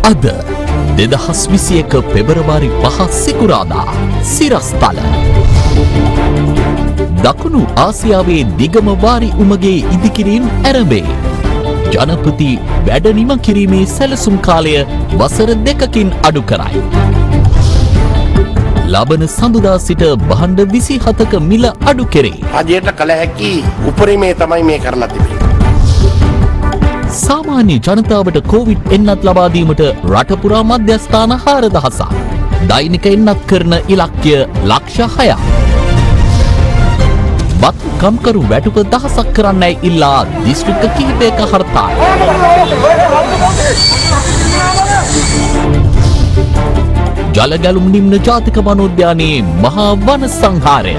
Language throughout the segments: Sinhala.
අද 2021 පෙබරවාරි 5 සිකුරාදා සිරස්තල දකුණු ආසියාවේ දිගම වාරි උමගේ ඉදිකිරීම් ආරම්භේ. ජනපති වැඩ නිම කිරීමේ සැලසුම් කාලය වසර 2කින් අඩු කරයි. ලබන සඳුදා සිට භාණ්ඩ 27ක මිල අඩු කෙරේ. රජයට කළ හැකි උපරිමය තමයි මේ කරලා තිබෙන්නේ. සාමාන්‍ය ජනතාවට කොවිඩ් එන්නත් ලබා දීමට රට පුරා මධ්‍යස්ථාන 4000ක්. දෛනික එන්නත් කරන ඉලක්කය ලක්ෂ 6ක්. බත් කම්කරු වැටුප දහසක් කරන්නයි ඉල්ලා දිස්ත්‍රික්ක කිහිපයක හර්තාල්. ජලගැලුම් නිම්න ජාතික වනෝද්‍යානයේ මහා වන සංහාරය.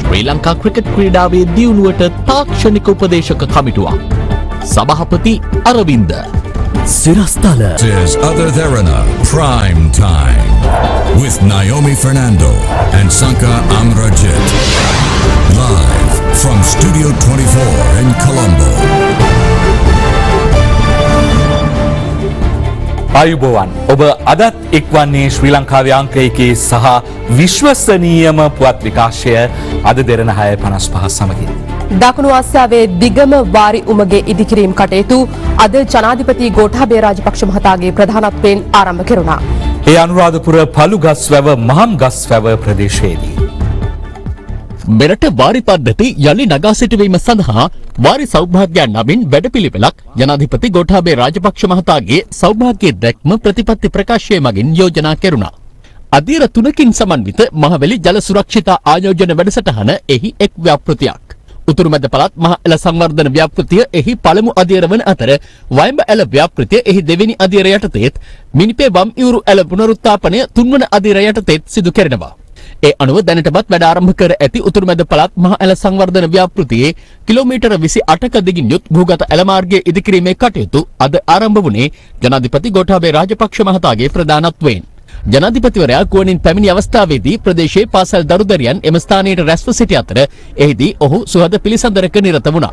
ශ්‍රී ලංකා ක්‍රිකට් ක්‍රීඩාවේ දියුණුවට තාක්ෂණික උපදේශක කමිටුවක්. සභාපති Aravinda. සිරස්තල. Is Other Therana Prime Time with Naomi Fernando and Sanka Amrajit. Live from Studio 24 in Colombo. ආයුබෝවන් ඔබ අදත් එක්වන්නේ ශ්‍රී ලංකාවේ අංක 1 සහ විශ්වසනීයම පුවත් විකාශය අද දෙරණ 6:55 සමගින්. දකුණු ආසියාවේ දිගම වාරි උමගේ ඉදිකිරීම් කටයුතු අද ජනාධිපති ගෝඨාභය රාජපක්ෂ මහතාගේ ප්‍රධානත්වයෙන් ආරම්භ කෙරුණා. ඒ අනුරාධපුර පළුගස්වැව මහම්ගස්වැව ප්‍රදේශයේදී මෙරට වාරි පද්ධති යලි නගා සිටුවීම සඳහා වාරි සෞභාග්‍යයන් නමින් වැඩපිළිවෙලක් ජනාධිපති ගෝඨාභය රාජපක්ෂ මහතාගේ සෞභාග්‍ය දැක්ම ප්‍රතිපත්ති ප්‍රකාශය මගින් යෝජනා කෙරුණා. අධීර 3කින් සමන්විත මහවැලි ජල සුරක්ෂිතා ආයෝජන වැඩසටහන එහි එක් ව්‍යාපෘතියක්. උතුරු මැද පළාත් මහ ඇල සංවර්ධන ව්‍යාපෘතිය එහි පළමු අධීර වන අතර වයඹ ඇල ව්‍යාපෘතිය එහි දෙවෙනි අධීර යටතේත් මිනිපේ වම් ඉවුරු ඇල පුනරුත්ථාපනය තුන්වන අධීර යටතේත් සිදු කෙරෙනවා. ඒ අනුව දැනටමත් වැඩ ආරම්භ කර ඇති උතුරු මැද පළාත් මහ ඇල සංවර්ධන ව්‍යාපෘතියේ කිලෝමීටර 28ක දිගින් යුත් භූගත ඇල මාර්ගයේ ඉදිකිරීමේ කටයුතු අද ආරම්භ වුණේ ජනාධිපති ගෝඨාභය රාජපක්ෂ මහතාගේ ප්‍රධානත්වයෙන්. ජනාධිපතිවරයා ගුවනින් පැමිණි අවස්ථාවේදී ප්‍රදේශයේ පාසල් දරුදරියන් එම ස්ථානයට රැස්ව සිටි අතර එහිදී ඔහු සුහද පිළිසඳරක නිරත වුණා.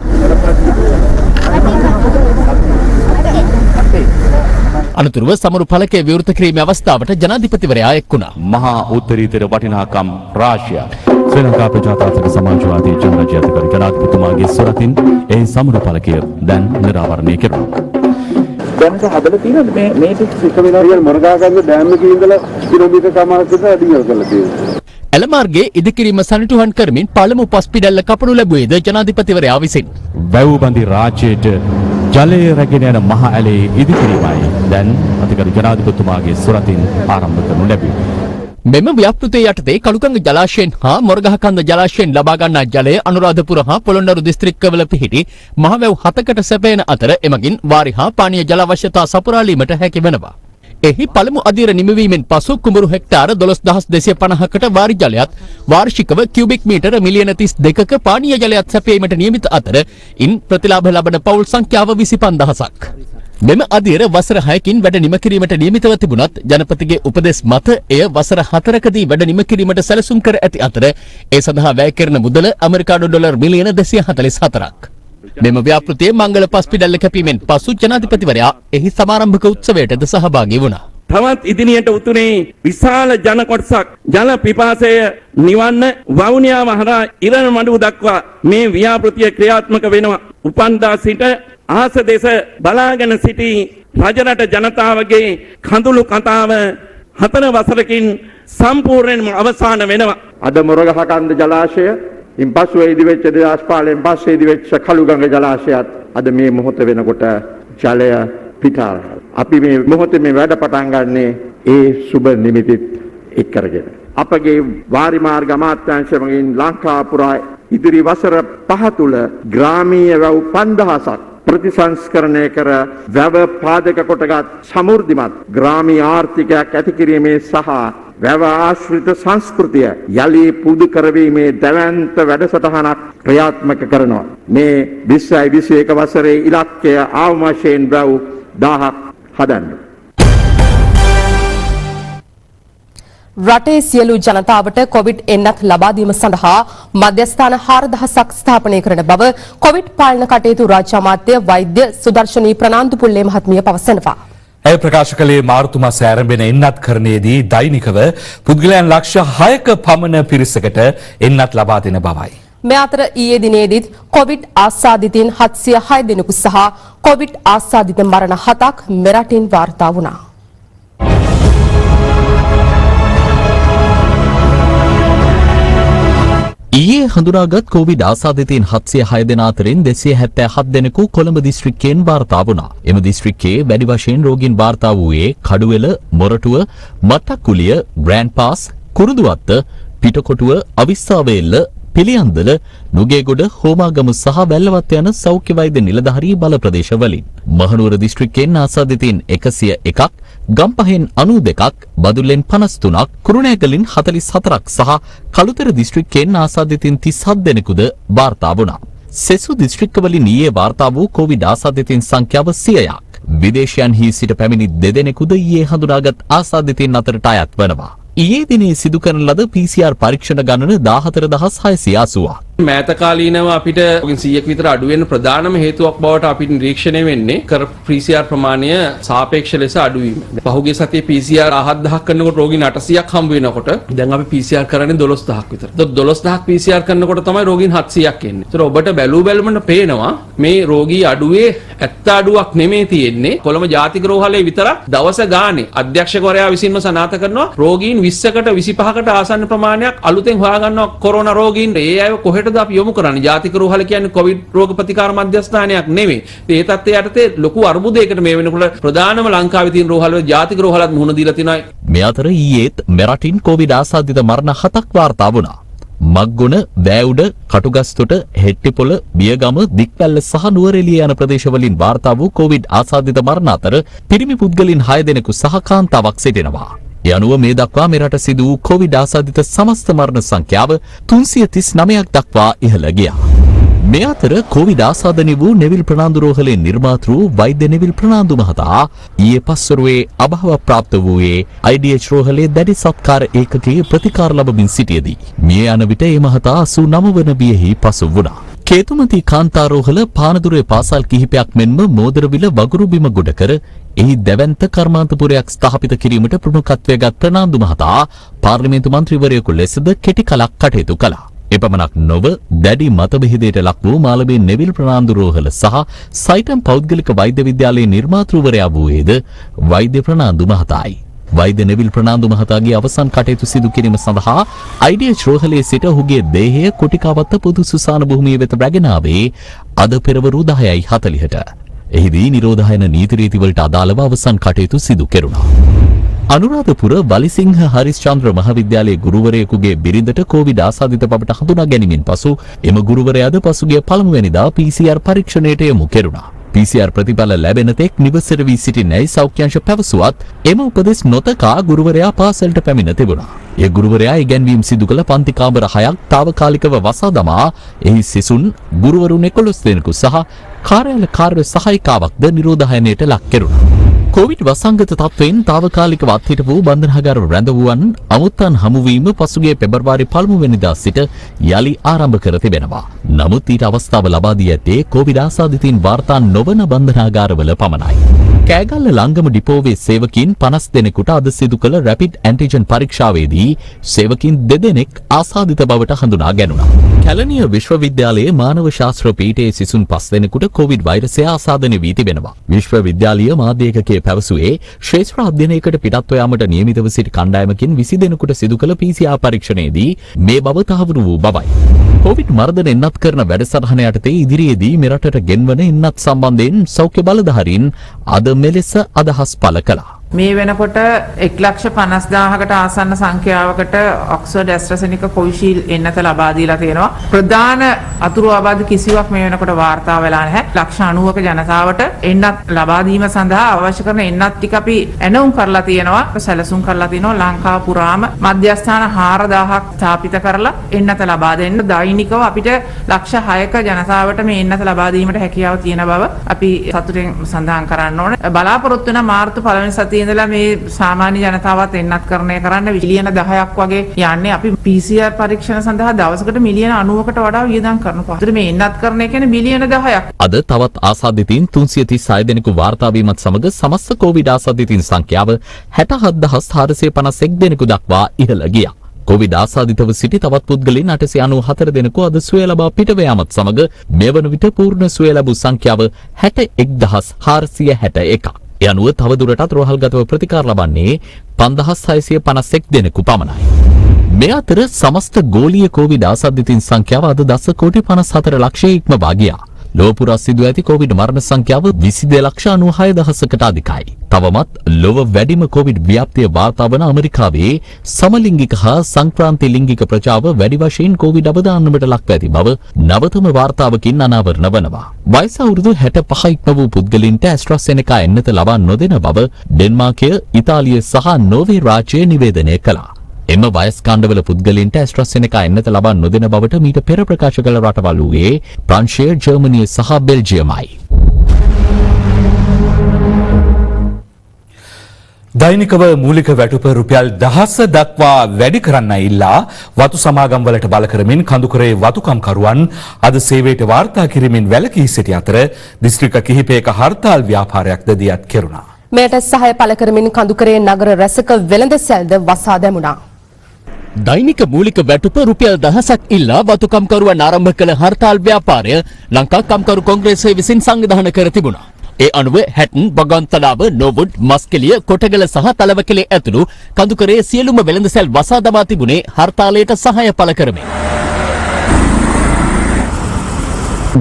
අනතුරුව සමරු ඵලකයේ විවෘත කිරීමේ අවස්ථාවට ජනාධිපතිවරයා එක් වුණා. මහා උත්තරීතර වටිනාකම් රාශියක් ශ්‍රී ලංකා ප්‍රජාතාන්ත්‍රික සමාජවාදී ජනරජය අධිකාරී ජනාධිපතිතුමාගේ සොරතින් ඒ සමරු ඵලකය දැන් නිරාවරණය කෙරුණා. දැනට හදලා තියෙන මේ ටික වෙනවා රියල් මොරගාගන්න ඩෑම් එකේ ඉඳලා කිලෝමීටර් කමාරකට අඩියල් කරලා තියෙනවා. ඇල මාර්ගයේ ඉදිකිරීම සනිටුහන් කරමින් පළමු පස් පිඩැල්ල කපනු ලැබුවේද ජනාධිපතිවරයා විසින්. වැව්බන්දි රාජ්‍යයට ජලය රැගෙන යන මහ ඇලේ ඉදිකිරීමයි දැන් අධිකාරී ජනාධිපතිතුමාගේ සොරතින් ආරම්භ කරනු ලැබුවේ. මෙම ව්‍යාපෘතිය යටතේ කළුකංග ජලාශයෙන් හා මොරගහකන්ද ජලාශයෙන් ලබා ගන්නා ජලය අනුරාධපුර හා පොළොන්නරු දිස්ත්‍රික්කවල පිහිටි මහවැව් 7කට සැපයන අතර එමගින් වාරි හා පානීය ජල අවශ්‍යතා සපුරාලීමට හැකි වෙනවා. එහි පළමු අධීර නිමවීමෙන් පසු කුඹුරු හෙක්ටාර 12250කට වාරි ජලයත් වාර්ෂිකව කියුබික් මීටර මිලියන 32ක පානීය ජලයත් සැපයීමට නියමිත අතර ඉන් ප්‍රතිලාභ ලබන පවුල් සංඛ්‍යාව 25000ක්. මෙම අධීර වසර 6කින් වැඩ නිම කිරීමට නියමිතව තිබුණත් ජනපතිගේ උපදෙස් මත එය වසර 4කදී වැඩ නිම කිරීමට සැලසුම් කර ඇති අතර ඒ සඳහා වැය කෙරෙන මුදල ඇමරිකානු ඩොලර් මිලියන 244ක්. මෙම ව්‍යාපෘතියේ මංගල පස් පිඩැල්ල කැපීමෙන් පසු ජනාධිපතිවරයා එහි සමාරම්භක උත්සවයටද සහභාගී වුණා. තවත් ඉදිරියට උතුරේ විශාල ජන කොටසක් ජල පිපාසය නිවන්න වවුනියාව හරහා ඉරණ මඩුව දක්වා මේ ව්‍යාපෘතිය ක්‍රියාත්මක වෙනවා. උපන්දා සිට ආස දේශ බලාගෙන සිටි රජරට ජනතාවගේ කඳුළු කතාව 4 වසරකින් සම්පූර්ණයෙන්ම අවසන් වෙනවා. අද මොරගහකන්ද ජලාශය ඉන්පසු ඉදිවෙච්ච 2005 පස්සේ ඉදිවෙච්ච කළුගඟ ජලාශයත් අද මේ මොහොත වෙනකොට ජලය පිටාර. අපි මේ මොහොතේ මේ වැඩ පටන් ගන්නේ ඒ සුබ නිමිතිත් එක් කරගෙන. අපගේ වාරි මාර්ග අමාත්‍යාංශයෙන් ලංකා පුරා ඉදිරි වසර 5 තුල ග්‍රාමීය වැව් 5000ක් ප්‍රතිසංස්කරණය කර වැව පාදක කොටගත් සමෘද්ධිමත් ග්‍රාමීය ආර්ථිකයක් ඇති කිරීමේ සහ වැව ආශ්‍රිත සංස්කෘතිය යලි පුදු කරවීමේ දැවැන්ත වැඩසටහනක් ක්‍රියාත්මක කරනවා. මේ 2021 වසරේ ඉලක්කය ආවම වශයෙන් වැව් 1000ක් හදන්න. රටේ සියලු ජනතාවට කොවිඩ් එන්නත් ලබා දීම සඳහා මධ්‍යස්ථාන 4000ක් ස්ථාපනය කරන බව කොවිඩ් පාලන කටයුතු රාජ්‍ය අමාත්‍ය වෛද්‍ය සුදර්ශනී ප්‍රනාන්දුපුල්ලේ මහත්මිය පවසනවා. ඇය ප්‍රකාශ කළේ මාර්තු මාසයේ ආරම්භන එන්නත් කරණයේදී දෛනිකව පුද්ගලයන් ලක්ෂ 6ක පමණ පිරිසකට එන්නත් ලබා දෙන බවයි. මේ අතර ඊයේ දිනේදීත් කොවිඩ් ආසාදිතින් 706 දෙනෙකු සහ කොවිඩ් ආසාදිත මරණ 7ක් මෙරටින් වාර්තා වුණා. ඊයේ හඳුනාගත් කොවිඩ් ආසාදිතයින් 706 දෙනා අතරින් 277 දෙනෙකු කොළඹ දිස්ත්‍රික්කයෙන් වාර්තා වුණා. එම දිස්ත්‍රික්කයේ වැඩි වශයෙන් රෝගීන් වාර්තා වූයේ කඩුවෙල, මොරටුව, මට්ටක්කුලිය, ග්‍රෑන්ඩ් පාස්, කුරුඳුවත්ත, පිටකොටුව, අවිස්සාවේල්ල, පිළියන්දල, නුගේගොඩ, හෝමාගම සහ වැල්ලවත්ත යන සෞඛ්‍ය වෛද්‍ය නිලධාරී බල ප්‍රදේශවලින්. මහනුවර දිස්ත්‍රික්කයෙන් ආසාදිතයින් 101ක්, ගම්පහෙන් 92ක්, බදුල්ලෙන් 53ක්, කුරුණෑගලින් 44ක් සහ කළුතර දිස්ත්‍රික්කයෙන් ආසාදිතයින් 37 දෙනෙකුද වාර්තා වුණා. සෙසු දිස්ත්‍රික්කවලින් ඊයේ වාර්තා වූ කොවිඩ් ආසාදිතයින් සංඛ්‍යාව 100ක්. විදේශයන්හි සිට පැමිණි දෙදෙනෙකුද ඊයේ හඳුනාගත් ආසාදිතයින් අතරට අයත් වනවා. ඊයේ දිනේ සිදු කරන ලද PCR පරීක්ෂණ ගණන 14680ක්. මෑත කාලීනව අපිට 100ක් විතර අඩු වෙන ප්‍රධානම හේතුවක් බවට අපිට නිරීක්ෂණය වෙන්නේ කර PCR ප්‍රමාණය සාපේක්ෂ ලෙස අඩු වීම. පහුගිය සතියේ PCR 7000ක් කරනකොට රෝගීන් 800ක් හම්බ වෙනකොට දැන් අපි PCR කරන්නේ 12000ක් විතර. 12000ක් PCR කරනකොට තමයි රෝගීන් 700ක් එන්නේ. ඒතර ඔබට බැලුමට පේනවා මේ රෝගී අඩුවේ ඇත්ත අඩුවක් නෙමෙයි තියෙන්නේ. කොළඹ ජාතික රෝහලේ විතර දවස ගානේ අධ්‍යක්ෂකවරයා විසින්ම සනාථ කරනවා රෝගීන් 20කට 25කට ආසන්න ප්‍රමාණයක් අලුතෙන් හොයාගන්නවා කොරෝනා රෝගීන්. ඒ අය කොහෙටද අපි යොමු කරන්නේ? ජාතික රෝහල කියන්නේ කොවිඩ් රෝග ප්‍රතිකාර මධ්‍යස්ථානයක් නෙමෙයි. ඒ තත්ත්වයට යටතේ ලොකු අර්බුදයකට මේ වෙනකොට ප්‍රධානම ලංකාවේ තියෙන රෝහල ජාතික රෝහලත් මුහුණ දීලා තිනවා. මේ අතර ඊයේත් මෙරටින් කොවිඩ් ආසාදිත මරණ 7ක් වාර්තා වුණා. මග්ගොන, වැවුඩ, කටුගස්තොට, හෙට්ටිපොළ, බියගම, දික්වැල්ල සහ නුවරඑළිය යන ප්‍රදේශවලින් වාර්තා වූ කොවිඩ් ආසාදිත මරණ අතර පිරිමි පුද්ගලයන් 6 දෙනෙකු සහ කාන්තාවක් සිටිනවා. ඒ අනුව මේ දක්වා මෙරට සිදු වූ කොවිඩ් ආසාදිත සමස්ත මරණ සංඛ්‍යාව 339ක් දක්වා ඉහළ ගියා. මේ අතර කොවිඩ් ආසාදනය වූ නෙවිල් ප්‍රනාන්දු රෝහලේ නිර්මාතෘ වෛද්‍ය නෙවිල් ප්‍රනාන්දු මහතා ඊයේ පස්වරුවේ අභාව ප්‍රාප්ත වූයේ IDH රෝහලේ දැඩි සත්කාර ඒකකයේ ප්‍රතිකාර ලබමින් සිටියේදී මිය යන විට ඒ මහතා 89 වන වියෙහි පසු වුණා. කේතුමති කාන්තාරෝහල පානදුරේ පාසල් කිහිපයක් මෙන්ම මෝදරවිල වගුරු බිම ගොඩකර එහි දැවැන්ත කර්මාන්තපුරයක් ස්ථාපිත කිරීමට ප්‍රමුඛත්වය ගත් ප්‍රනාන්දු මහතා පාර්ලිමේන්තු මන්ත්‍රීවරයෙකු ලෙසද කෙටි කලක් කටයුතු කළා. එපමණක් නොව දැඩි මතභේදයට ලක් වූ මාළඹේ නෙවිල් ප්‍රනාන්දු රෝහල සහ සයිටම් පෞද්ගලික වෛද්‍ය විද්‍යාලයේ නිර්මාතෘවරයා වූයේද වෛද්‍ය ප්‍රනාන්දු මහතායි. වෛද්‍ය නෙවිල් ප්‍රනාන්දු මහතාගේ අවසන් කටයුතු සිදු කිරීම සඳහා IDH රෝහලේ සිට ඔහුගේ දේහය කොටිකාවත්ත පොදු සුසාන භූමිය වෙත රැගෙන ආවේ අද පෙරවරු 10:40ට. එහිදී නිරෝධායන නීති රීති වලට අදාළව අවසන් කටයුතු සිදු කෙරුණා. අනුරාධපුර බලිසිංහ හරිස්චන්ද්‍ර මහාවිද්‍යාලයේ ගුරුවරයෙකුගේ බිරිඳට කොවිඩ් ආසාදිත බවට හඳුනා ගැනීමෙන් පසු එම ගුරුවරයාද පසුගිය පළමුවැනිදා PCR පරීක්ෂණයට යොමු කෙරුණා. PCR ප්‍රතිඵල ලැබෙන තෙක් නිවසට වී සිටින්නයි සෞඛ්‍ය අංශ පැවසුවත් එම උපදෙස් නොතකා ගුරුවරයා පාසලට පැමිණ තිබුණා. ඒ ගුරුවරයා ඉගැන්වීම් සිදු කළ පන්ති කාමර 6ක් తాවකාලිකව වසා දමා එහි සිසුන් ගුරුවරුන් 11 දෙනෙකු සහ කාර්යාල කාර්ය සහායිකාවක්ද නිරෝධායනයට ලක් කෙරුණා. කොවිඩ් වසංගත තත්වයෙන් తాවකාලිකව අත්හිට වූ බන්ධනාගාර රැඳවුවන් අමුත්තන් හමුවීම පසුගිය පෙබරවාරි 1 වෙනිදා සිට යලි ආරම්භ කර තිබෙනවා. නමුත් ඊට අවස්ථාව ලබා දී ඇත්තේ කොවිඩ් ආසාදිතින් වාර්තා නොවන බන්ධනාගාරවල පමණයි. කෑගල්ල ලංගම ඩිපෝවේ සේවකීන් 50 දෙනෙකුට අද සිදු කළ රැපිඩ් ඇන්ටිජන් පරීක්ෂාවේදී සේවකීන් 2 දෙනෙක් ආසාදිත බවට හඳුනා ගැනුණා. කැලණිය විශ්වවිද්‍යාලයේ මානව ශාස්ත්‍ර පීඨයේ සිසුන් 5 දෙනෙකුට කොවිඩ් වෛරසය ආසාදනය වී තිබෙනවා. විශ්වවිද්‍යාලීය මාධ්‍ය ඒකකයේ පැවසුවේ ශ්‍රේෂ්ඨ අධ්‍යයනයකට පිටත්ව යාමට නියමිතව සිටි කණ්ඩායමකින් 20 දෙනෙකුට සිදු කළ PCR පරීක්ෂණයේදී මේ බව තහවුරු වූ බවයි. කොවිඩ් මර්ධන එන්නත් කරන වැඩසටහන යටතේ ඉදිරියේදී මෙරටට ගෙන්වන එන්නත් සම්බන්ධයෙන් සෞඛ්‍ය බලධාරීන් අද මෙලෙස අදහස් පළ කළා. මේ වෙනකොට 1,50,000කට ආසන්න සංඛ්‍යාවකට ඔක්ස්ෆර්ඩ් ඇස්ට්‍රාසෙනිකා කොවිෂීල්ඩ් එන්නත ලබා දීලා තියෙනවා. ප්‍රධාන අතුරු ආබාධ කිසිවක් මේ වෙනකොට වාර්තා වෙලා නැහැ. 90,ක ජනතාවට එන්නත් ලබා දීම සඳහා අවශ්‍ය කරන එන්නත් ටික අපි ඇනවුම් කරලා තියෙනවා. සැලසුම් කරලා තියෙනවා. ලංකාව පුරාම මධ්‍යස්ථාන 4,000ක් ස්ථාපිත කරලා එන්නත ලබා දෙන්න දෛනිකව අපිට ලක්ෂ 6ක ජනතාවට මේ එන්නත ලබා දීමට හැකියාව තියෙන බව අපි සතුටින් සඳහන් කරන්න ඕනේ. බලාපොරොත්තු වෙන මාර්තු 1 වෙනි සතියේ පැත්තේ ඉඳලා මේ සාමාන්‍ය ජනතාවත් එන්නත් කරන්න මිලියන 10ක් වගේ යන්නේ අපි PCR පරීක්ෂණ සඳහා දවසකට මිලියන 90කට වඩා වියදම් කරනවා. ඒතර මේ එන්නත් කරන එක කියන්නේ මිලියන 10ක්. අද තවත් ආසාදිතයින් 336 දෙනෙකු වාර්තා වීමත් සමග සමස්ත කොවිඩ් ආසාදිතයින් සංඛ්‍යාව 67451 දෙනෙකු දක්වා ඉහළ ගියා. කොවිඩ් ආසාදිතව සිටි තවත් පුද්ගලයන් 894 දෙනෙකු අද සුවය ලබා පිටව යාමත් සමග මෙවන විට පූර්ණ සුවය ලැබූ සංඛ්‍යාව 61461. ඒ අනුව තවදුරටත් රෝහල්ගතව ප්‍රතිකාර ලබන්නේ 5651 දෙනෙකු පමණයි. මේ අතර සමස්ත ගෝලීය කොවිඩ් ආසාදිතයින් සංඛ්‍යාව අද 10.54 ලක්ෂය ඉක්මවා ගියා. ලොව පුරා සිදු ඇති කොවිඩ් මරණ සංඛ්‍යාව 22,96,000කට අධිකයි. තවමත් ලොව වැඩිම කොවිඩ් ව්‍යාප්තිය වාර්තා වන ඇමරිකාවේ සමලිංගික හා සංක්‍රාන්ති ලිංගික ප්‍රජාව වැඩි වශයෙන් කොවිඩ් අවදානමට ලක්ව ඇති බව නවතම වාර්තාවකින් අනාවරණ වනවා. වයස අවුරුදු 65 ඉක්ම වූ පුද්ගලයන්ට ඇස්ට්‍රාසෙනෙකා එන්නත ලබා නොදෙන බව ඩෙන්මාර්කය, ඉතාලිය සහ නෝර්වේ රාජ්‍ය නිවේදනය කළා. එම වයස් කාණ්ඩවල පුද්ගලයන්ට ඇස්ට්‍රාසෙනෙකා එන්නත ලබා නොදෙන බවට මීට පෙර ප්‍රකාශ කළ රටවල් වූයේ ප්‍රංශය, ජර්මනිය සහ බෙල්ජියමයි. දෛනිකව මූලික වැටුප රුපියල් 10,000 දක්වා වැඩි කරන්න ඉල්ලා වතු සමාගම් වලට බල කරමින් කඳුකරේ වතුකම්කරුවන් අද සේවයට වාර්තා කිරීමෙන් වැළකී සිටි අතර දිස්ත්‍රික්ක කිහිපයක හර්තාල් ව්‍යාපාරයක්ද දියත් කෙරුණා. මෙයට සහාය පළ කරමින් කඳුකරේ නගර රැසක වෙළඳ සැල්ද වසා දැමුණා. දෛනික මූලික වැටුප රුපියල් 10,000ක් ඉල්ලා වතුකම්කරුවන් ආරම්භ කළ හර්තාල් ව්‍යාපාරය ලංකා කම්කරු කොංග්‍රේසය විසින් සංවිධානය කර තිබුණා. ඒ අනුව හැටන්, බගන්තලාව, නොවුඩ්, මස්කෙලිය, කොටගල සහ තලවකලේ ඇතුළු කඳුකරේ සියලුම වෙළඳ සැල් වසා දමා තිබුණේ හර්තාලයට සහාය පළ කරමින්.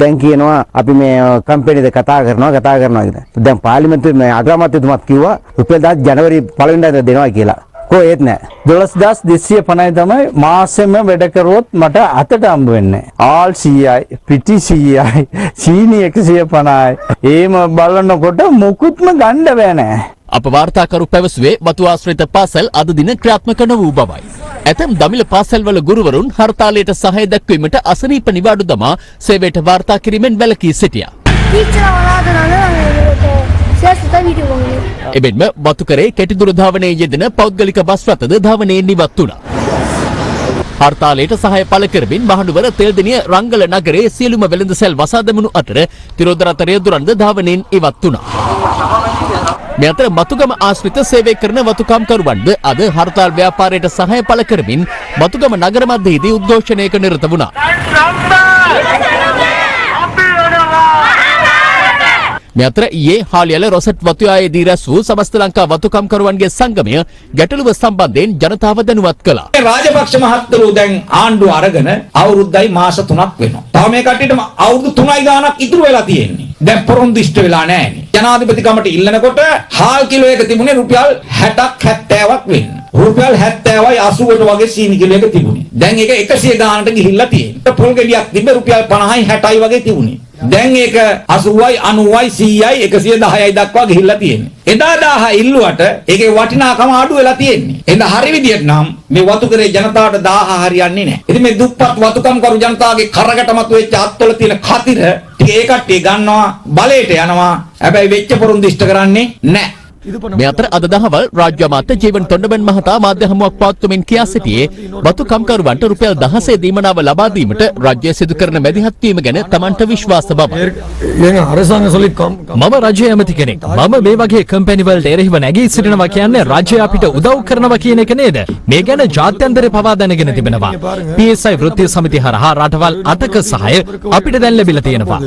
දැන් කියනවා අපි මේ කම්පැනිද කතා කරනවා කියලා. දැන් පාර්ලිමේන්තුවේ මේ අග්‍රාමාත්‍යතුමාත් කිව්වා රුපියල් 10 ජනවරි 1 වෙනිදාට දෙනවා කියලා. කොහෙත් නැහැ. 12,250 තමයි මාසෙම වැඩ කරුවොත් මට අතට හම්බ වෙන්නේ. ආල් 100යි, පිටි 100යි, සීනි 150යි. ඒම බලනකොට මුකුත්ම ගන්න බෑ නෑ. අප වාර්තාකරු පැවසුවේ වතු ආශ්‍රිත පාසල් අද දින ක්‍රියාත්මක නො වූ බවයි. ඇතැම් දමිළ පාසල්වල ගුරුවරුන් හර්තාලයට සහාය දැක්වීමට අසනීප නිවාඩු දමා සේවයට වාර්තා කිරීමෙන් වැළකී සිටියා. එබැවින්ම වතුකරේ කෙටිදුර ධාවනයේ යෙදෙන පෞද්ගලික බස් රථද ධාවනයෙන් ඉවත් වුණා. හර්තාලයට සහාය පළ කරමින් මහනුවර, තෙල්දෙණිය, රංගල නගරයේ සියලුම වෙළඳසැල් වසා දැමුණු අතර තිරෝධ රථ රේදුරන්ද ධාවනයෙන් ඉවත් වුණා. මේ අතර මතුගම ආශ්‍රිත සේවය කරන වතුකම්කරුවන්ද අද හර්තාල් ව්‍යාපාරයට සහාය පළ කරමින් මතුගම නගර මැදයේදී උද්ඝෝෂණයක නිරත වුණා. මේ අතර ඊයේ හාලියල රොසට් වතුයායේදී රැස් වූ සමස්ත ලංකා වතුකම්කරුවන්ගේ සංගමය ගැටලුව සම්බන්ධයෙන් ජනතාව දැනුවත් කළා. රාජපක්ෂ මහත්තුරු දැන් ආණ්ඩුව අරගෙන අවුරුද්දයි මාස 3ක් වෙනවා. තව මේ කට්ටියටම අවුරුදු 3යි ගාණක් ඉතුරු වෙලා තියෙන්නේ. දැන් පොරොන්දු ඉෂ්ට වෙලා නැහැ. ජනාධිපතිකමට ඉල්ලනකොට හාල් කිලෝ එක තිබුණේ රුපියල් 60ක් 70ක් වෙන්න. රුපියල් 70යි 80කට වගේ සීනි කිලෝ එක තිබුණේ. දැන් ඒක 100 ගානට ගිහිල්ලා තියෙනවා. පොල් ගෙඩියක් තිබ්බ රුපියල් 50යි 60යි වගේ තිබුණේ. දැන් ඒක 80යි 90යි 100යි 110යි දක්වා ගිහිල්ලා තියෙන්නේ. එදා 1000 ඉල්ලුවට ඒකේ වටිනාකම අඩු වෙලා තියෙන්නේ. එහෙනම් හරි විදියට නම් මේ වතුකරේ ජනතාවට 1000 හරියන්නේ නැහැ. ඉතින් මේ දුප්පත් වතුකම් කරු ජනතාවගේ කරකට මත වෙච්ච අත්වල තියෙන කතිර ටික ඒ කට්ටිය ගන්නවා බලයට යනවා. හැබැයි වෙච්ච පොරොන්දු ඉෂ්ට කරන්නේ නැහැ. මේ අතර අද දහවල් රාජ්‍ය අමාත්‍ය ජීවන් තොණ්ඩමන් මහතා මාධ්‍ය හමුවක් පවත්වමින් කියා සිටියේ වතුකම්කරුවන්ට රුපියල් 16 දීමනාව ලබා දීමට රාජ්‍ය සිදු කරන මැදිහත් වීම ගැන තමන්ට විශ්වාස බවයි. මම රජය ඇමති කෙනෙක්. මම මේ වගේ කම්පැනි වලට එරෙහිව නැගී සිටිනවා කියන්නේ රජය අපිට උදව් කරනවා කියන එක නේද? මේ ගැන ජාත්‍යන්තරේ පවා දැනගෙන තිබෙනවා. PSI වෘත්තීය සමිතිය හරහා රටවල් 8ක සහාය අපිට දැන් ලැබිලා තියෙනවා.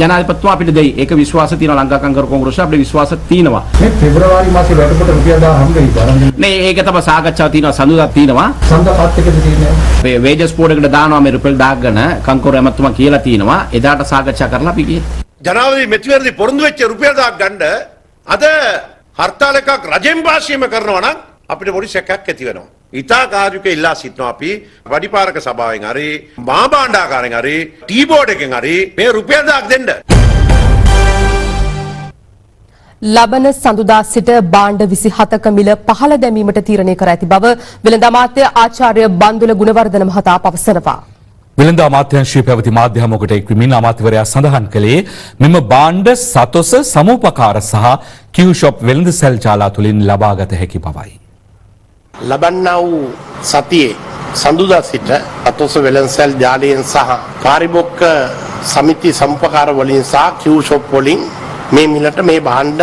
ජනාධිපතිතුමා අපිට දෙයි. ඒක විශ්වාස තියෙනවා ලංකා කංකරු කොංග්‍රස් අපිට විශ්වාස තියෙනවා. මේ පෙබරවාරි මාසේ වැටුපට රුපියල් 1000 හම්බ වෙයි. නේ ඒක තමයි සාකච්ඡාව තියෙනවා සඳුදාක් තියෙනවා. සඳපාත් එකද තියෙන්නේ. මේ වේජස් බෝඩ් එකට දානවා මේ රුපියල් 1000 ගන්න කංකරු ඇමතුමා කියලා තියෙනවා. එදාට සාකච්ඡා කරලා අපි ගියේ. ජනාධිපති මෙතිවැරදි පොරොන්දු වෙච්ච රුපියල් 1000ක් ගන්න අද හර්තාල එකක් රජෙන් වාසියම කරනවා නම් අපිට පොඩි සැකයක් ඇති වෙනවා. ඉතා කාර්යක ඉල්ලා සිටිනවා අපි වඩිපාරක සභාවෙන් හරි මහා භාණ්ඩාගාරයෙන් හරි ටී බෝඩ් එකෙන් හරි මේ රුපියල් 1000ක් දෙන්න. ලබන සඳුදා සිට භාණ්ඩ 27ක මිල පහළ දැමීමට තීරණය කර ඇති බව වෙළඳ අමාත්‍ය ආචාර්ය බන්දුල ගුණවර්ධන මහතා පවසනවා. වෙළඳ අමාත්‍යාංශයේ පැවති මාධ්‍ය හමුවකට එක්වමින් අමාත්‍යවරයා සඳහන් කළේ මෙම භාණ්ඩ සතොස සමූපකාර සහ කියු ෂොප් වෙළඳ සැල් ජාලා තුලින් ලබාගත හැකි බවයි. ලබන්නා වූ සතියේ සඳුදා සිට අතොස වෙළඳසැල් ජාලයෙන් සහ පාරිභෝගික සමිති සම්පකාර වලින් සහ කියු ෂොප් වලින් මේ මිලට මේ භාණ්ඩ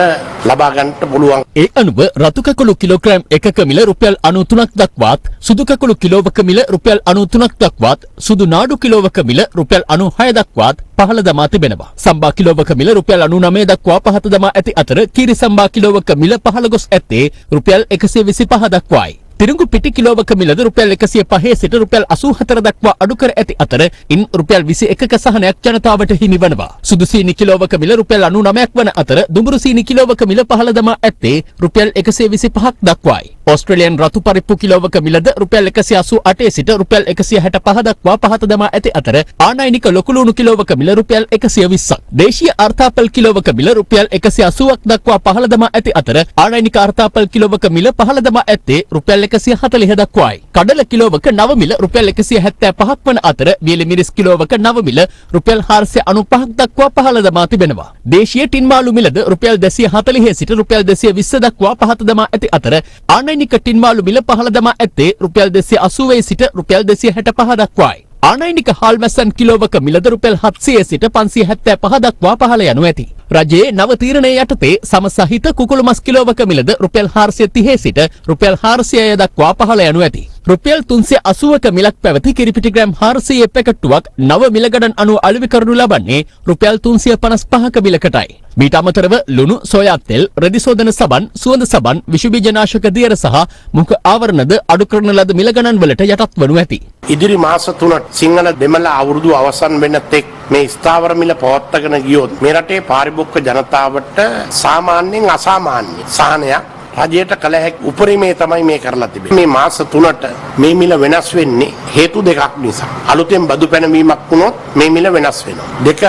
ලබා ගන්නට පුළුවන්. ඒ අනුව රතු කකුළු කිලෝග්‍රෑම් එකක මිල රුපියල් 93ක් දක්වාත් සුදු කකුළු කිලෝවක මිල රුපියල් 93ක් දක්වාත් සුදු නාඩු කිලෝවක මිල රුපියල් 96 දක්වාත් පහළ දමා තිබෙනවා. සම්බා කිලෝවක මිල රුපියල් 99 දක්වා පහත දමා ඇති අතර කීරි සම්බා කිලෝවක මිල පහළ ගොස් ඇත්තේ රුපියල් 125 දක්වායි. තිරිඟු පිටි කිලෝවක මිලද රුපියල් 105 සිට රුපියල් 84 දක්වා අඩු කර ඇති අතර ඉන් රුපියල් 21ක සහනයක් ජනතාවට හිමි වනවා. සුදු සීනි කිලෝවක මිල රුපියල් 99ක් වන අතර දුඹුරු සීනි කිලෝවක මිල පහළ දමා ඇත්තේ රුපියල් 125ක් දක්වායි. ඕස්ට්‍රේලියන් රතු පරිප්පු කිලෝවක මිලද රුපියල් 188 සිට රුපියල් 165 දක්වා පහත දමා ඇති අතර ආනයනික ලොකු ලුණු කිලෝවක මිල රුපියල් 120ක්. දේශීය අර්ථාපල් කිලෝවක මිල රුපියල් 180ක් දක්වා පහළ දමා ඇති අතර ආනයනික අර්ථාපල් කිලෝවක මිල පහළ දමා ඇත්තේ රුපියල් 140 දක්වායි. කඩල කිලෝවක නව මිල රුපියල් 175ක් වන අතර වියලි මිරිස් කිලෝවක නව මිල රුපියල් 495ක් දක්වා පහළ දමා තිබෙනවා. දේශීය ටින් මාළු මිලද රුපියල් 240 සිට රුපියල් 220 දක්වා පහත දමා ඇති අතර ආනයනික ටින් මාළු මිල පහළ දමා ඇත්තේ රුපියල් 280 සිට රුපියල් 265 දක්වායි. ආනයනික හාල් මැස්සන් කිලෝවක මිලද රුපියල් 700 සිට 575 දක්වා පහළ යනු ඇති. රජයේ නව තීරණය යටතේ සමසහිත කුකුළු මස් කිලෝවක මිලද රුපියල් 430 සිට රුපියල් 400 දක්වා පහළ යනු ඇති. රුපියල් 380ක මිලක් පැවති කිරිපිටි ග්‍රෑම් 400 පැකට්ටුවක් නව මිලගඩන් අනුව අලෙවි කරනු ලබන්නේ රුපියල් 355ක මිලකටයි. මීට අමතරව ලුණු, සෝයා තෙල්, රෙදි සෝදන සබන්, සුවඳ සබන්, විෂ බීජනාශක දියර සහ මුඛ ආවරණද අඩු කරන ලද මිල ගණන් වලට යටත් වනු ඇති. ඉදිරි මාස 3ක් සිංහල දෙමළ අවුරුදු අවසන් වෙන තෙක් මේ ස්ථාවර මිල පවත්වාගෙන ගියොත් මේ රටේ පාරිභෝගික ජනතාවට සාමාන්‍යයෙන් අසාමාන්‍ය සහනයක් රජයට කළ හැකි උපරිමේ තමයි මේ කරලා තිබෙන්නේ. මේ මාස 3ට මේ මිල වෙනස් වෙන්නේ හේතු දෙකක් නිසා. අලුතෙන් බදු පැනවීමක් වුණොත් මේ මිල වෙනස් වෙනවා. දෙක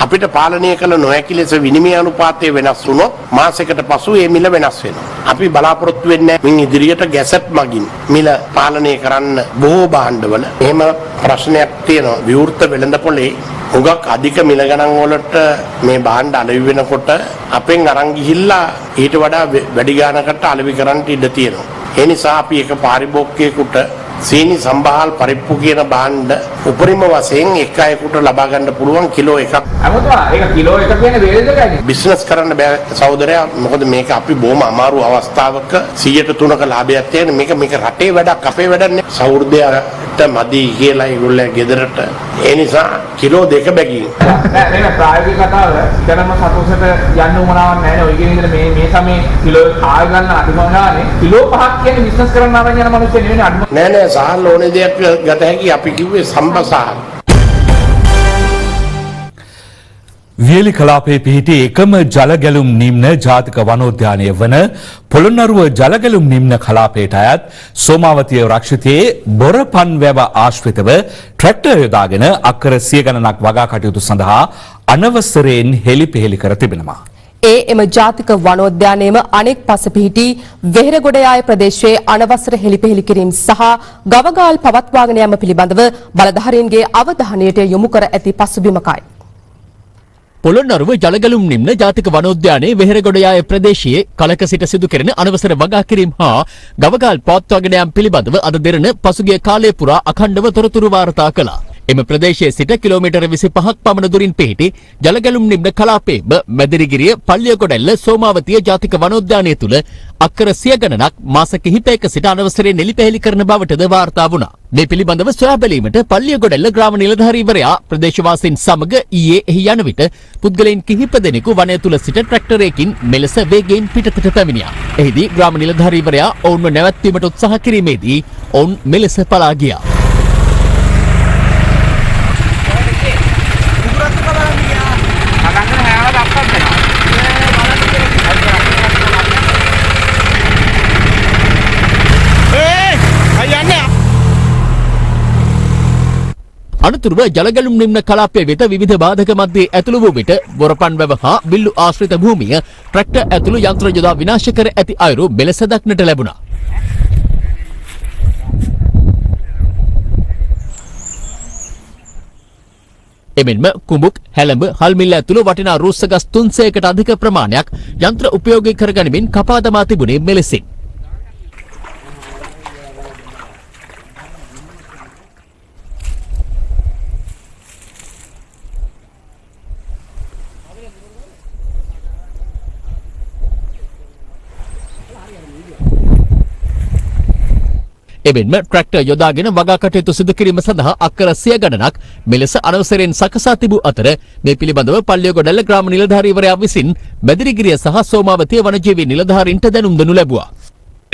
අපිට පාලනය කළ නොහැකි ලෙස විනිමය අනුපාතය වෙනස් වුණොත් මාසයකට පසු මේ මිල වෙනස් වෙනවා. අපි බලාපොරොත්තු වෙන්නේ මින් ඉදිරියට ගැසට් මගින් මිල පාලනය කරන්න බොහෝ භාණ්ඩවල එහෙම ප්‍රශ්නයක් තියෙනවා. විවෘත වෙළඳපොලේ හුඟක් අධික මිල ගණන් වලට මේ භාණ්ඩ අලෙවි වෙනකොට අපෙන් අරන් ගිහිල්ලා ඊට වඩා වැඩි ගානකට අලෙවි කරන්න ඉඩ තියෙනවා. ඒ නිසා අපි එක පාරිභෝගිකයෙකුට සීනි සම්බාහල් පරිප්පු කියන භාණ්ඩ උපරිම වශයෙන් එක අයෙකුට ලබා ගන්න පුළුවන් කිලෝ එකක්. අමුතුවා ඒක කිලෝ එකක් කියන්නේ වේද දෙකයි. බිස්නස් කරන්න බෑ සහෝදරයා. මොකද මේක අපි බොහොම අමාරු අවස්ථාවක 100%ක ලාභයක් තියෙන මේක රටේ වැඩක් අපේ වැඩක් නෙවෙයි. සහෘදයට මදි කියලා ඒගොල්ලෝ ගෙදරට. ඒ නිසා කිලෝ දෙක බැගින්. නෑ මේක ප්‍රායෝගික කතාව. ජනම සතොසට යන්න උමනාවක් නැහැ නේ. ඔය කියන ඉඳලා මේ සමේ කිලෝ ආය ගන්න අඩුමගානේ කිලෝ 5ක් කියන්නේ බිස්නස් කරන්න ආරන් යන මිනිස්සු නෙවෙයි අඩුම. නෑ සහල් ඕනේ දෙයක් ගත හැකි අපි කිව්වේ සම්බසහල්. වියලි කලාපයේ පිහිටි එකම ජලගැලුම් නිම්න ජාතික වනෝද්‍යානය වන පොළොන්නරුව ජලගැලුම් නිම්න කලාපයට අයත් සෝමාවතිය රක්ෂිතයේ බොරපන් වැව ආශ්‍රිතව ට්‍රැක්ටර් යොදාගෙන අක්කර 100 ගණනක් වගා කටයුතු සඳහා අනවසරයෙන් හෙළිපෙහෙළි කර තිබෙනවා. එම ජාතික වනෝද්‍යානයේම අනෙක් පස පිහිටි වෙහෙරගොඩයාය ප්‍රදේශයේ අනවසර හෙළිපෙහෙළි කිරීම සහ ගවගාල් පවත්වාගෙන යාම පිළිබඳව බලධාරීන්ගේ අවධානයට යොමු කර ඇති පසුබිමකයි. පොළොන්නරුව ජලගැලුම් නිම්න ජාතික වනෝද්‍යානයේ වෙහෙරගොඩයාය ප්‍රදේශයේ කලක සිට සිදු කෙරෙන අනවසර වගා කිරීම හා ගවගාල් පවත්වාගෙන යාම පිළිබඳව අද දෙරණ පසුගිය කාලය පුරා අඛණ්ඩව තොරතුරු වාර්තා කළා. එම ප්‍රදේශයේ සිට කිලෝමීටර 25ක් පමණ දුරින් පිහිටි ජලගැලුම් නිම්න කලාපයේ මැදිරිගිරිය පල්ලියගොඩැල්ල සෝමාවතිය ජාතික වනෝද්‍යානය තුල අක්කර 100 ගණනක් මාස කිහිපයක සිට අනවසරයෙන් එළිපෙහෙළි කරන බවටද වාර්තා වුණා. මේ පිළිබඳව සොයා බැලීමට පල්ලියගොඩැල්ල ග්‍රාම නිලධාරීවරයා ප්‍රදේශවාසීන් සමග ඊයේ එහි යන විට පුද්ගලයන් කිහිප දෙනෙකු වනය තුල සිට ට්‍රැක්ටරයකින් මෙලෙස වේගයෙන් පිටතට පැමිණියා. එහිදී ග්‍රාම නිලධාරීවරයා ඔවුන්ව නැවැත්වීමට උත්සාහ කිරීමේදී ඔවුන් මෙලෙස පලා ගියා. අනතුරුව ජලගැලුම් නිම්න කලාපයේ වෙත විවිධ බාධක මැද්දේ ඇතුළු වූ විට බොරපන් වැව හා විල්ලු ආශ්‍රිත භූමිය ට්‍රැක්ටර් ඇතුළු යන්ත්‍ර යොදා විනාශ කර ඇති අයුරු මෙලෙස දක්නට ලැබුණා. එමෙන්ම කුඹුක්, හැලඹ, හල්මිල්ල ඇතුළු වටිනා රුස්ස ගස් 300කට අධික ප්‍රමාණයක් යන්ත්‍ර උපයෝගී කරගනිමින් කපා දමා තිබුණේ මෙලෙසින්. එමෙන්ම ට්‍රැක්ටර් යොදාගෙන වගා කටයුතු සිදු කිරීම සඳහා අක්කර 100 ගණනක් මෙලෙස අනවසරයෙන් සකසා තිබූ අතර මේ පිළිබඳව පල්ලියගොඩැල්ල ග්‍රාම නිලධාරීවරයා විසින් මැදිරිගිරිය සහ සෝමාවතිය වනජීවී නිලධාරීන්ට දැනුම් දෙනු ලැබුවා.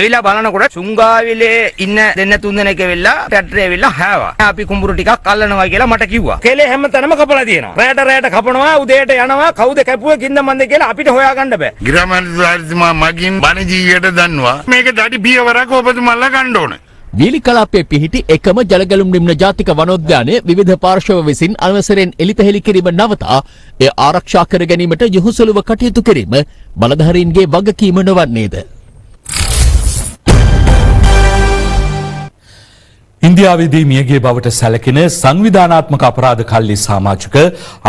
එවිලා බලනකොට සුංගාවිලේ ඉන්න දෙන්න තුන් දෙනෙක් ඇවිල්ලා ට්‍රැක්ටරේ ඇවිල්ලා හැවා. අපි කුඹුරු ටිකක් අල්ලනවා කියලා මට කිව්වා. කෙලේ හැමතැනම කපලා තියෙනවා. රැයට කපනවා, උදේට යනවා, කවුද කැපුවේ කින්ද මන්ද කියලා අපිට හොයාගන්න බෑ. ග්‍රාමාධිකාරිතුමා මගින් වනජීවියට දන්නවා. මේකට අඩි පියවරක් ඔබතුමාලා ගන්න ඕනේ. වීලි කලාපයේ පිහිටි එකම ජලගැලුම් නිම්න ජාතික වනෝද්‍යානය විවිධ පාර්ශව විසින් අනවසරයෙන් එළිපෙහෙළි කිරීම නවතා එය ආරක්ෂා කර ගැනීමට යොහුසුලුව කටයුතු කිරීම බලධාරීන්ගේ වගකීම නොවන්නේද? ඉන්දියාවේදී මියගිය බවට සැලකෙන සංවිධානාත්මක අපරාධ කල්ලි සමාජික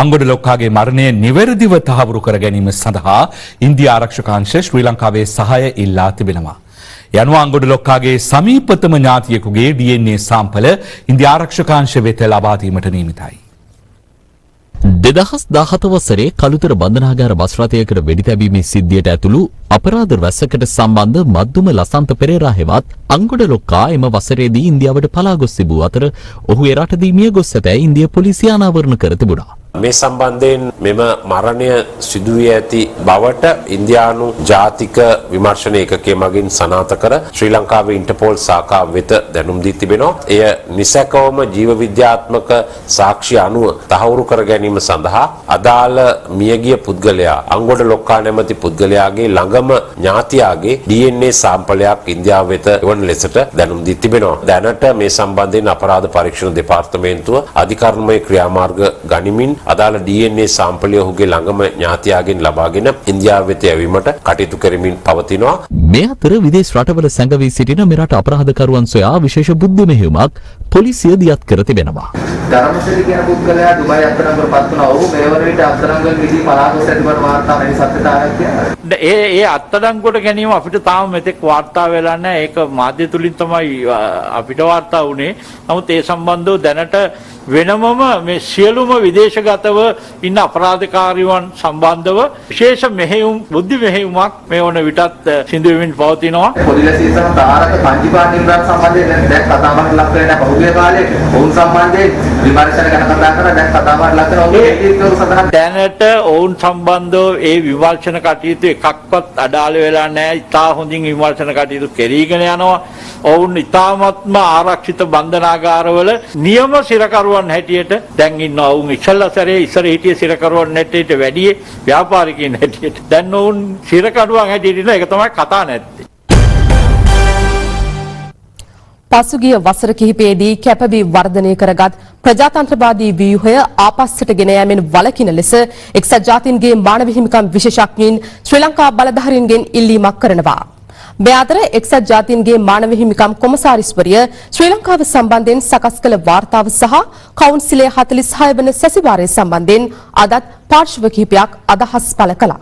අංගොඩ ලොක්කාගේ මරණය නිවැරදිව තහවුරු කර ගැනීම සඳහා ඉන්දියා ආරක්ෂකාංශ ශ්‍රී ලංකාවේ සහාය ඉල්ලා තිබෙනවා. යනුව අංගොඩ ලොක්කාගේ සමීපතම ඥාතියෙකුගේ DNA සාම්පල ඉන්දියා ආරක්ෂකාංශ වෙත ලබා දීමට නියමිතයි. 2017 වසරේ කළුතර බන්ධනාගාර බස් රථයකට වෙඩි තැබීමේ සිද්ධියට ඇතුළු අපරාධ රැසකට සම්බන්ධ මද්දුම ලසන්ත පෙරේරා හෙවත් අංගොඩ ලොක්කා එම වසරේදී ඉන්දියාවට පලා ගොස් තිබූ අතර ඔහු එරටදී මිය ගොස් ඇතැයි ඉන්දිය පොලිසිය අනාවරණ කර තිබුණා. මේ සම්බන්ධයෙන් මෙම මරණය සිදුවී ඇති බවට ඉන්දියානු ජාතික විමර්ශන ඒකකයේ මගින් සනාථ කර ශ්‍රී ලංකාවේ ඉන්ටර්පෝල් ශාඛාව වෙත දැනුම් දී තිබෙනවා. එය නිසැකවම ජීව විද්‍යාත්මක සාක්ෂි අනුව තහවුරු කර ගැනීම සඳහා අදාළ මියගිය පුද්ගලයා අංගොඩ ලොක්කා නැමැති පුද්ගලයාගේ ළඟම ඥාතියාගේ DNA සාම්පලයක් ඉන්දියාව වෙත එවන ලෙසට දැනුම් දී තිබෙනවා. දැනට මේ සම්බන්ධයෙන් අපරාධ පරීක්ෂණ දෙපාර්තමේන්තුව අධිකරණමය ක්‍රියාමාර්ග ගනිමින් අදාළ DNA සාම්පලය ඔහුගේ ළඟම ඥාතියාගෙන් ලබාගෙන ඉන්දියාව වෙත යැවීමට කටයුතු කරමින් පවතිනවා. මේ අතර විදේශ රටවල සැඟවී සිටින මෙරට අපරාධකරුවන් සොයා විශේෂ බුද්ධි මෙහෙයුමක් පොලිසිය දියත් කර තිබෙනවා. ධර්මසිරි කියන පුද්ගලයා දුබයි අත්අඩංගුවට පත් වුණා. ඔහු මේ වන විට අත්අඩංගුවෙන් මිදී පලා ගොස් ඇති බව වාර්තා වෙන සත්‍යතාවයක් කියනවා. ඒ අත්අඩංගුවට ගැනීම අපිට තාම මෙතෙක් වාර්තා වෙලා නැහැ. ඒක මාධ්‍ය තුලින් තමයි අපිට වාර්තා වුණේ. නමුත් ඒ සම්බන්ධව දැනට වෙනමම මේ සියලුම විදේශගතව ඉන්න අපරාධකාරීවන් සම්බන්ධව විශේෂ මෙහෙයුම් බුද්ධි මෙහෙයුමක් මේ වන විටත් සිදු වෙමින් පවතිනවා. පොලිසිය සහ තාරක පංචිපාණ නිර්මාණ සම්බන්ධයෙන් දැන් කතාබහට ලක් වෙන පහුගිය කාලේ ඔවුන් සම්බන්ධයෙන් විමර්ශන ගැන කතා කරලා දැන් කතාබහට ලක් කරන ඔවුන්ගේ තීන්දුව සඳහන් දැනට ඔවුන් සම්බන්ධව ඒ විමර්ශන කටයුතු එකක්වත් අඩාල වෙලා නැහැ. ඉතා හොඳින් විමර්ශන කටයුතු කෙරීගෙන යනවා. ඔවුන් ඉතාමත්ම ආරක්ෂිත බන්ධනාගාරවල නියම සිරකරුවන් හැටියට දැන් ඉන්නවා. ඔවුන් ඉස්සල්ලා සැරේ ඉස්සර හිටිය සිරකරුවන් හැටියට වැඩි ව්‍යාපාරිකයින් හැටියට දැන් ඔවුන් සිරකරුවන් හැටියට ඉන්න එක තමයි කතා නැත්තේ. පසුගිය වසර කිහිපයේදී කැපවී වර්ධනය කරගත් ප්‍රජාතන්ත්‍රවාදී ව්‍යුහය ආපස්සට ගෙන යාමෙන් වළකින ලෙස එක්සත් ජාතීන්ගේ මානව හිමිකම් විශේෂඥයින් ශ්‍රී ලංකා බලධාරීන්ගෙන් ඉල්ලීමක් කරනවා. මේ අතර එක්සත් ජාතීන්ගේ මානව හිමිකම් කොමසාරිස්වරිය ශ්‍රී ලංකාව සම්බන්ධයෙන් සකස් කළ වාර්තාව සහ කවුන්සිලේ 46 වන සැසිවාරය සම්බන්ධයෙන් අදත් පාර්ශ්ව කිහිපයක් අදහස් පළ කළා.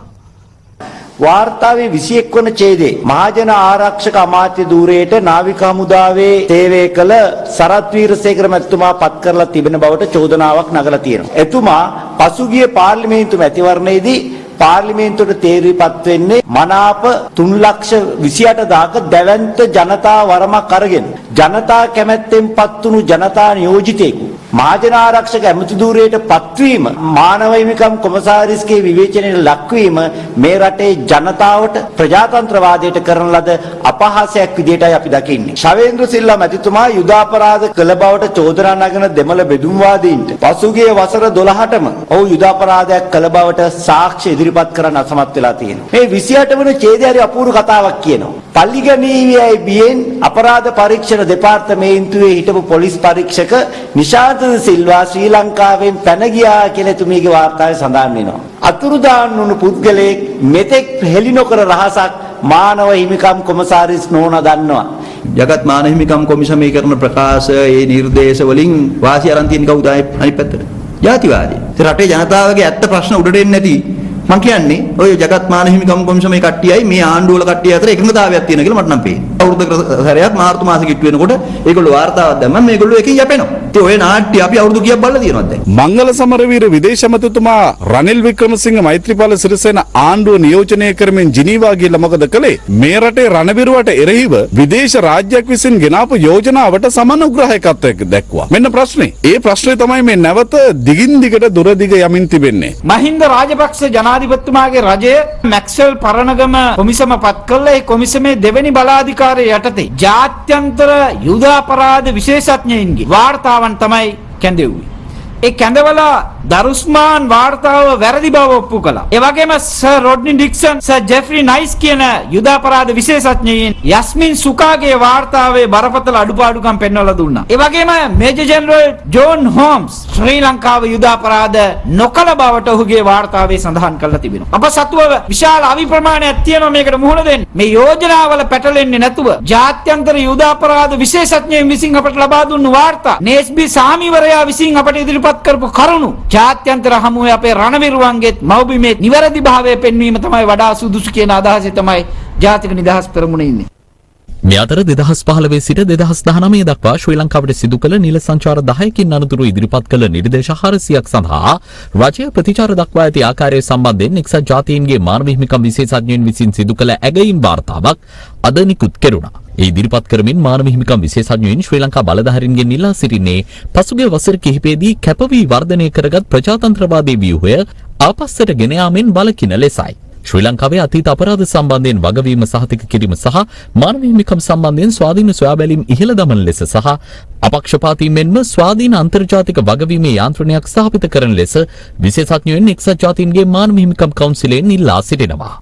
වාර්තාවේ 21 වන ඡේදයේ මහජන ආරක්ෂක අමාත්‍ය ධූරයට නාවික හමුදාවේ සේවය කළ සරත් වීරසේකර මැතිතුමා පත් කරලා තිබෙන බවට චෝදනාවක් නගලා තියෙනවා. එතුමා පසුගිය පාර්ලිමේන්තු මැතිවරණයේදී පාර්ලිමේන්තුවට තේරීපත් වෙන්නේ මනාප 3,28,000ක දැවැන්ත ජනතා වරමක් අරගෙන ජනතා කැමැත්තෙන් පත්තුණු ජනතා නියෝජිතයෙකු මහජන ආරක්ෂක ඇමති ධූරයට පත්වීම මානව හිමිකම් කොමසාරිස්ගේ විවේචනයට ලක්වීම මේ රටේ ජනතාවට ප්‍රජාතන්ත්‍රවාදයට කරන ලද අපහාසයක් විදියටයි අපි දකින්නේ. ශවේන්ද්‍ර සිල්වා මැතිතුමා යුදාපරාධ කළ බවට චෝදනා නගන දෙමළ බෙදුම්වාදීන්ට පසුගිය වසර 12ටම ඔහු යුදාපරාධයක් කළ බවට සාක්ෂි ඉදිරිපත් කරන්න අසමත් වෙලා තියෙනවා. මේ 28 වන ඡේදයේ හරි අපූර්ව කතාවක් කියනවා. පල්ලිගනීවියයි බියෙන් අපරාධ පරීක්ෂණ දෙපාර්තමේන්තුවේ හිටපු පොලිස් පරීක්ෂක නිශාන්ත සිල්වා ශ්‍රී ලංකාවෙන් පැන ගියා කියලා එතුමියගේ වාර්තාවේ සඳහන් වෙනවා. අතුරුදාන් වුණු පුද්ගලයෙක් මෙතෙක් හෙළි නොකර රහසක් මානව හිමිකම් කොමසාරිස් නෝනා දන්නවා. ජගත් මානව හිමිකම් කොමිසමේ කරන ප්‍රකාශ ඒ නිර්දේශ වලින් වාසිය අරන් තියෙන කවුද අනිත් පැත්තට? ජාතිවාදී. ඒ රටේ ජනතාවගේ ඇත්ත ප්‍රශ්න උඩට එන්නේ නැති මං කියන්නේ ඔය ජගත් මාන හිමිකම් කොමිසමේ කට්ටියයි මේ ආණ්ඩුව වල කට්ටිය අතර එකඟතාවයක් තියෙනවා කියලා මට නම් පේනවා. අවුරුද්දකට සැරයක් මාර්තු මාසෙ කිට්ටු වෙනකොට ඒගොල්ලෝ වාර්තාවක් දැම්මම මේගොල්ලෝ එකකින් යැපෙනවා. ඉතින් ඔය නාට්‍ය අපි අවුරුදු කීයක් බලලා තියෙනවද දැන්? මංගල සමරවීර විදේශ ඇමතිතුමා රනිල් වික්‍රමසිංහ මෛත්‍රීපාල සිරිසේන ආණ්ඩුව නියෝජනය කරමින් ජිනීවා ගිහලා මොකද කළේ? මේ රටේ රණවිරුවට එරෙහිව විදේශ රාජ්‍යයක් විසින් ගෙනාපු යෝජනාවට සමාන උග්‍රහයකත්වයක් දැක්වුවා. මෙන්න ප්‍රශ්නේ. ඒ ප්‍රශ්නේ තමයි මේ නැවත දිගින් දිගට දුර දිග යමින් තිබෙන්නේ. මහින්ද රාජපක්ෂ ජනාධිපතිතුමාගේ රජය මැක්ස්වෙල් පරණගම කොමිසම පත් කළා. ඒ කොමිසමේ දෙවෙනි බලාධිකාරිය යටතේ ජාත්‍යන්තර යුද අපරාධ විශේෂඥයින්ගේ වාර්තාවන් තමයි කැඳෙව්වේ. ඒ කැඳවල දරුස්මාන් වාර්තාව වැරදි බව ඔප්පු කළා. ඒ වගේම sir Rodney Dixon, sir Geoffrey Nice කියන යුද අපරාධ විශේෂඥයින් යස්මින් සුකාගේ වාර්තාවේ බරපතල අඩුපාඩුකම් පෙන්වලා දුන්නා. ඒ වගේම මේජර් ජෙනරල් ජෝන් හෝම්ස් ශ්‍රී ලංකාව යුද අපරාධ නොකළ බවට ඔහුගේ වාර්තාවේ සඳහන් කරලා තිබෙනවා. අප සතුව විශාල අවි ප්‍රමාණයක් තියෙනවා මේකට මුහුණ දෙන්න. මේ යෝජනාවල පැටලෙන්නේ නැතුව ජාත්‍යන්තර යුද අපරාධ විශේෂඥයින් විසින් අපට ලබා දුන්නු වාර්තා නේස්බි සාමිවරයා විසින් අපට ඉදිරිපත් කරපු කරුණු ජාත්‍යන්තර හමුවේ අපේ රණවිරුවන්ගේ මව්බිමේ නිවැරදි භාවය පෙන්වීම තමයි වඩා සුදුසු කියන අදහසේ තමයි ජාතික නිදහස් පෙරමුණ ඉන්නේ. මේ අතර 2015 සිට 2019 දක්වා ශ්‍රී ලංකාවට සිදු කළ නිල සංචාර 10කින් අනතුරු ඉදිරිපත් කළ නිර්දේශ 400ක් සඳහා රජය ප්‍රතිචාර දක්වා ඇති ආකාරය සම්බන්ධයෙන් එක්සත් ජාතීන්ගේ මානව හිමිකම් විශේෂඥයින් විසින් සිදු කළ ඇගයීම් වාර්තාවක් අද නිකුත් කෙරුණා. ඒ ඉදිරිපත් කරමින් මානව හිමිකම් විශේෂඥයින් ශ්‍රී ලංකා බලධාරීන්ගෙන් ඉල්ලා සිටින්නේ පසුගිය වසර කිහිපයේදී කැපවී වර්ධනය කරගත් ප්‍රජාතන්ත්‍රවාදී ව්‍යුහය ආපස්සට ගෙන යාමෙන් වළකින ලෙසයි. ශ්‍රී ලංකාවේ අතීත අපරාධ සම්බන්ධයෙන් වගවීම සහතික කිරීම සහ මානව හිමිකම් සම්බන්ධයෙන් ස්වාධීන සොයා බැලීම් ඉහළ දමන ලෙස සහ අපක්ෂපාතී මෙන්ම ස්වාධීන අන්තර්ජාතික වගවීමේ යාන්ත්‍රණයක් ස්ථාපිත කරන ලෙස විශේෂඥයින් එක්සත් ජාතීන්ගේ මානව හිමිකම් කවුන්සිලයෙන් ඉල්ලා සිටිනවා.